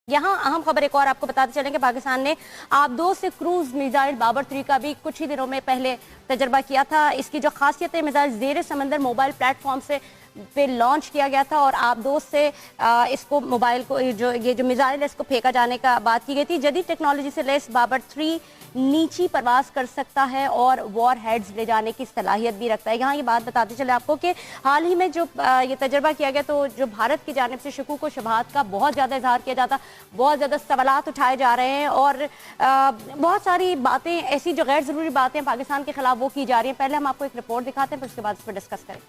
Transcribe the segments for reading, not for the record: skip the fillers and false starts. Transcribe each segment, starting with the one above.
यहाँ अहम खबर एक और आपको बताते चलें कि पाकिस्तान ने आबदों से क्रूज मिसाइल बाबर 3 का भी कुछ ही दिनों में पहले तजर्बा किया था। इसकी जो खासियत है, मिसाइल ज़ेर समंदर मोबाइल प्लेटफॉर्म से पे लॉन्च किया गया था और आबदों से इसको मोबाइल को जो मिसाइल है इसको फेंका जाने का बात की गई थी। जदीद टेक्नोलॉजी से लैस बाबर 3 नीची परवास कर सकता है और वॉर हेड्स ले जाने की सलाहियत भी रखता है। यहाँ ये बात बताते चले आपको कि हाल ही में जो ये तजर्बा किया गया, तो जो भारत की जानिब से शकूक व शुबहात का बहुत ज़्यादा इजहार किया जाता, बहुत ज़्यादा सवालात उठाए जा रहे हैं और बहुत सारी बातें ऐसी जो गैर ज़रूरी बातें पाकिस्तान के खिलाफ वो की जा रही हैं। पहले हम आपको एक रिपोर्ट दिखाते हैं, फिर उसके बाद इस पर डिस्कस करें।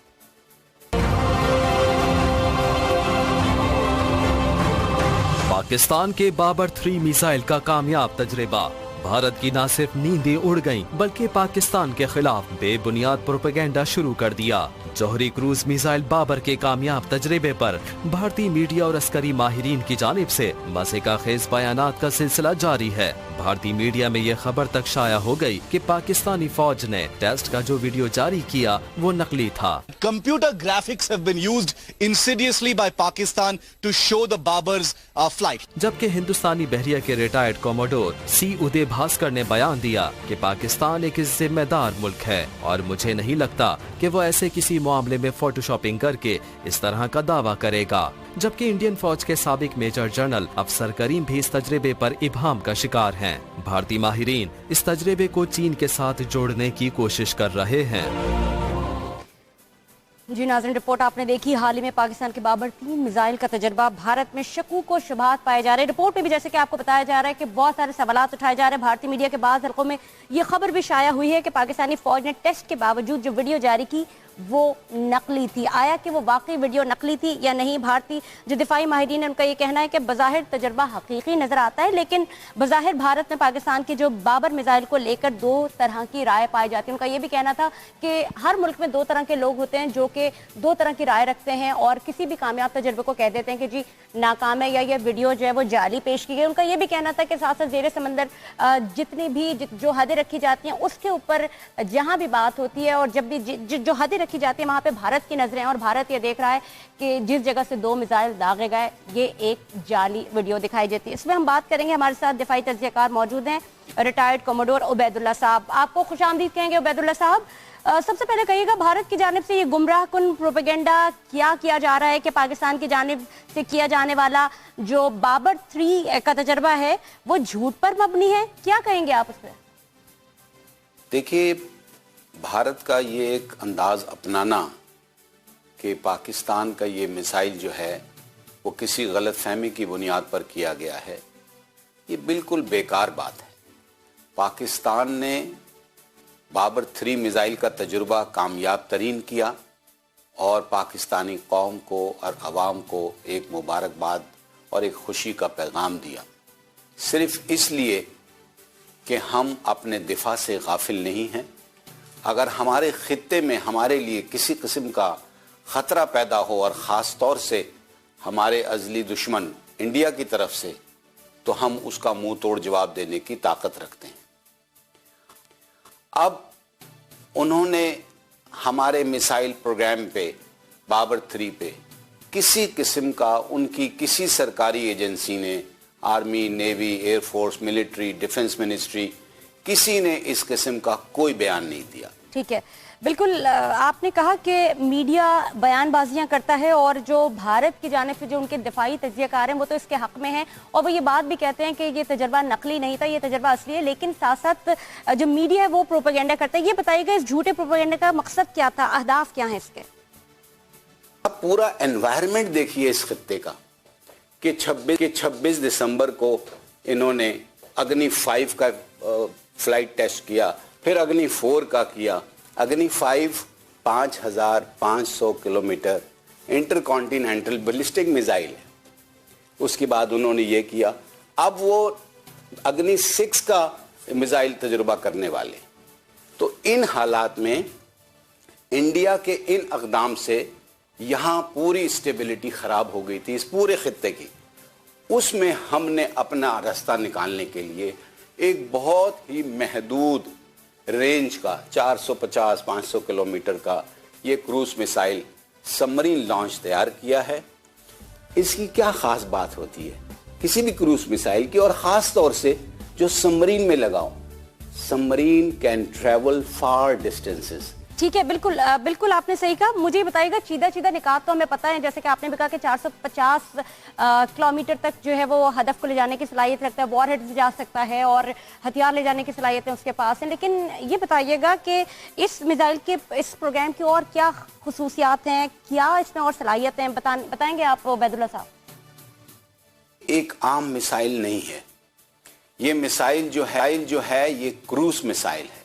पाकिस्तान के बाबर 3 मिसाइल का कामयाब तजर्बा। भारत की न सिर्फ नींदें उड़ गईं, बल्कि पाकिस्तान के खिलाफ बेबुनियाद प्रोपेगेंडा शुरू कर दिया। जौहरी क्रूज मिसाइल बाबर के कामयाब तजर्बे पर भारतीय मीडिया और अस्करी माहिरीन की जानिब से मज़े का खेज बयानात का सिलसिला जारी है। भारतीय मीडिया में ये खबर तक शाया हो गई कि पाकिस्तानी फौज ने टेस्ट का जो वीडियो जारी किया वो नकली था। Computer graphics have been used insidiously by Pakistan to show the Babar's flight. जबकि हिंदुस्तानी बहरिया के रिटायर्ड कॉमोडोर सी उदय भास्कर ने बयान दिया कि पाकिस्तान एक जिम्मेदार मुल्क है और मुझे नहीं लगता कि वो ऐसे किसी मामले में फोटोशॉपिंग करके इस तरह का दावा करेगा। जबकि इंडियन फौज के साबिक मेजर जनरल अफसर करीम भी इस तजर्बे पर इब्हाम का शिकार हैं। भारतीय माहिरीन इस तजर्बे को चीन के साथ जोड़ने की कोशिश कर रहे हैं। जी नाज़रीन, रिपोर्ट आपने देखी। हाल ही में पाकिस्तान के बाबर 3 मिसाइल का तजर्बा, भारत में शकूक और शुबहात पाए जा रहे हैं। रिपोर्ट में भी जैसे कि आपको बताया जा रहा है कि बहुत सारे सवालात उठाए जा रहे हैं। भारतीय मीडिया के बाद हल्कों में ये खबर भी शाया हुई है कि पाकिस्तानी फौज ने टेस्ट के बावजूद जो वीडियो जारी की वो नकली थी। आया कि वो वाकई वीडियो नकली थी या नहीं? भारतीय जो दिफाई माहिरीन है उनका ये कहना है कि बज़ाहिर तजर्बा हकीकी नजर आता है, लेकिन बज़ाहिर भारत में पाकिस्तान के जो बाबर मिसाइल को लेकर दो तरह की राय पाई जाती है। उनका ये भी कहना था कि हर मुल्क में दो तरह के लोग होते हैं जो कि दो तरह की राय रखते हैं और किसी भी कामयाब तजर्बे को कह देते हैं कि जी नाकाम है या ये वीडियो जो है वो जाली पेश की गई। उनका ये भी कहना था कि साथ साथ ज़ेर समंदर जितनी भी जो हदें रखी जाती हैं उसके ऊपर जहाँ भी बात होती है और जब भी जो हदें रखी जाती है वहाँ पे भारत की नजरें हैं और भारत ये देख रहा है कि जिस जगह से 2 मिसाइल दागे गए ये एक जाली वीडियो दिखाई देती है। इसमें हम बात करेंगे। हमारे साथ दिफाई तज्ज़ियाकार मौजूद हैं, रिटायर्ड कमोडोर उबैदुल्ला साहब। आपको खुशामदीद कहेंगे उबैदुल्ला साहब। सबसे पहले कहिएगा, भारत की जानिब से ये गुमराह कुन प्रोपेगेंडा क्या किया जा रहा है कि पाकिस्तान की जानिब से किया जाने वाला जो बाबर 3 का तजर्बा है वो झूठ पर मबनी है, क्या कहेंगे आप उस पर? देखिए, भारत का ये एक अंदाज अपनाना कि पाकिस्तान का ये मिसाइल जो है वो किसी गलत फहमी की बुनियाद पर किया गया है, ये बिल्कुल बेकार बात है। पाकिस्तान ने बाबर 3 मिसाइल का तजुर्बा कामयाब तरीन किया और पाकिस्तानी कौम को और अवाम को एक मुबारकबाद और एक खुशी का पैगाम दिया, सिर्फ इसलिए कि हम अपने दिफा से गाफिल नहीं हैं। अगर हमारे खित्ते में हमारे लिए किसी किस्म का ख़तरा पैदा हो और ख़ास तौर से हमारे अज़ली दुश्मन इंडिया की तरफ से, तो हम उसका मुंह तोड़ जवाब देने की ताकत रखते हैं। अब उन्होंने हमारे मिसाइल प्रोग्राम पे बाबर 3 पे किसी किस्म का उनकी किसी सरकारी एजेंसी ने, army, navy, air force, military, defence ministry, किसी ने इस किस्म का कोई बयान नहीं दिया। ठीक है, बिल्कुल। आपने कहा कि मीडिया बयानबाजियां करता है और जो भारत की जानिब से जो उनके दिफाई तज्ज़ियाकार हैं वो तो इसके हक में हैं और वो ये बात भी कहते हैं कि ये तजर्बा नकली नहीं था, ये तजर्बा असली है, लेकिन साथ साथ जो मीडिया है वो प्रोपेगेंडा करता है। ये बताइएगा, इस झूठे प्रोपेगेंडा का मकसद क्या था, अहदाफ क्या है इसके? अब पूरा एनवायरनमेंट देखिए इस खित्ते का कि 26 दिसंबर को इन्होंने अग्नि 5 का फ्लाइट टेस्ट किया, फिर अग्नि 4 का किया। अग्नि 5 5500 किलोमीटर इंटरकॉन्टिनेंटल बैलिस्टिक मिसाइल है। उसके बाद उन्होंने ये किया, अब वो अग्नि 6 का मिसाइल तजुर्बा करने वाले। तो इन हालात में इंडिया के इन अक़दाम से यहाँ पूरी स्टेबिलिटी ख़राब हो गई थी इस पूरे खित्ते की। उसमें हमने अपना रास्ता निकालने के लिए एक बहुत ही महदूद रेंज का 450-500 किलोमीटर का ये क्रूज मिसाइल सबमरीन लॉन्च तैयार किया है। इसकी क्या ख़ास बात होती है किसी भी क्रूज मिसाइल की, और खास तौर से जो सबमरीन में लगाओ। Submarine can travel far distances. ठीक है, बिल्कुल बिल्कुल आपने सही कहा। मुझे बताइएगा, सीधा निकात तो हमें पता है, जैसे कि आपने भी कहा कि 450 किलोमीटर तक जो है वो हदफ को ले जाने की सलाहियत रखता है, वॉरहेड जा सकता है और हथियार ले जाने की सलाहियत उसके पास है। लेकिन ये बताइएगा कि इस मिसाइल के, इस प्रोग्राम की और क्या खुसूसियात हैं, क्या इसमें और सलाहियत हैं, बताएंगे आप उबैदुल्ला साहब? एक आम मिसाइल नहीं है ये मिसाइल, जो है ये क्रूज मिसाइल है,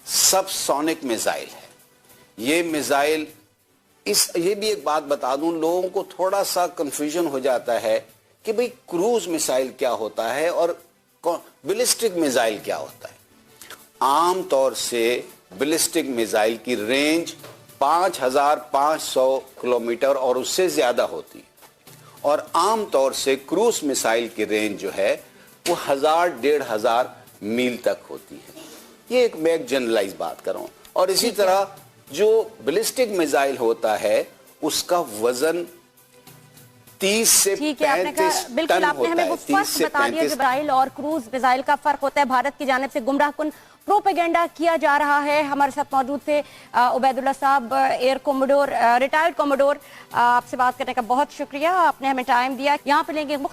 सबसोनिक मिसाइल है ये मिसाइल। ये भी एक बात बता दूं, लोगों को थोड़ा सा कंफ्यूजन हो जाता है कि भाई क्रूज मिसाइल क्या होता है और बैलिस्टिक मिसाइल क्या होता है। आम तौर से बैलिस्टिक मिसाइल की रेंज 5500 किलोमीटर और उससे ज्यादा होती है, और आम तौर से क्रूज मिसाइल की रेंज जो है वो 1000-1500 मील तक होती है। ये मैं एक जनरलाइज बात कर रहा हूं। और इसी तरह जो बैलिस्टिक मिसाइल होता है उसका वजन 30 से 35 बिल्कुल टन आपने होता हमें है। वो फर्क बता दिया कि मिसाइल और क्रूज मिसाइल का फर्क होता है। भारत की जानिब से गुमराहकुन प्रोपेगेंडा किया जा रहा है। हमारे साथ मौजूद थे उबैदुल्ला साहब, एयर कोमोडोर, रिटायर्ड कोमोडोर। आपसे बात करने का बहुत शुक्रिया, आपने हमें टाइम दिया। यहाँ पे लेंगे